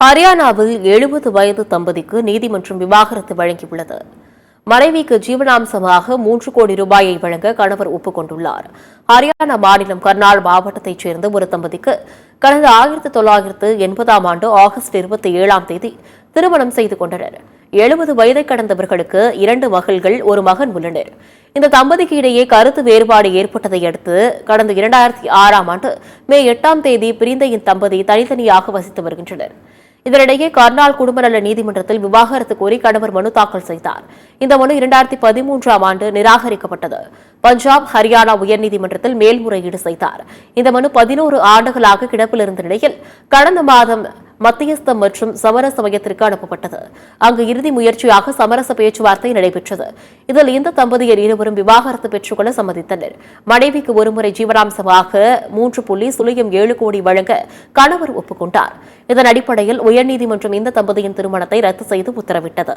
ஹரியானாவில் 70 வயது தம்பதிக்கு நீதிமன்றம் விவாகரத்து வழங்கியுள்ளது. மனைவிக்கு ஜீவனாம்சமாக 3 கோடி ரூபாயை வழங்க கணவர் ஒப்புக்கொண்டுள்ளார். ஹரியானா மாநிலம் கர்னால் மாவட்டத்தைச் சேர்ந்த ஒரு தம்பதிக்கு கடந்த 1980ஆம் ஆண்டு ஆகஸ்ட் 27ஆம் தேதி திருமணம் செய்து கொண்டனர். 70 வயதை கடந்தவர்களுக்கு 2 மகள்கள், ஒரு மகன் உள்ளனர். இந்த தம்பதிக்கு இடையே கருத்து வேறுபாடு ஏற்பட்டதை அடுத்து கடந்த 2006ஆம் ஆண்டு மே 8ஆம் தேதி பிரிந்த இத்தம்பதி தனித்தனியாக வசித்து வருகின்றனர். இதனிடையே கர்னால் குடும்ப நல நீதிமன்றத்தில் விவாகரத்து கோரி கணவர் மனு தாக்கல் செய்தார். இந்த மனு 2013ஆம் ஆண்டு நிராகரிக்கப்பட்டது. பஞ்சாப், ஹரியானா உயர்நீதிமன்றத்தில் மேல்முறையீடு செய்தார். இந்த மனு 11 ஆண்டுகளாக கிடப்பில் இருந்த நிலையில் கடந்த மாதம் மத்தியஸ்த மற்றும் சமரச மையத்திற்கு அனுப்பப்பட்டது. அங்கு இறுதி முயற்சியாக சமரச பேச்சுவார்த்தை நடைபெற்றது. இதில் இந்த தம்பதியர் இருவரும் விவாகரத்து பெற்றுக்கொள்ள சம்மதித்தனர். மனைவிக்கு ஒருமுறை ஜீவனாம்சமாக 3.07 கோடி வழங்க கணவர் ஒப்புக்கொண்டார். இதன் அடிப்படையில் உயர்நீதிமன்றம் இந்த தம்பதியின் திருமணத்தை ரத்து செய்து உத்தரவிட்டது.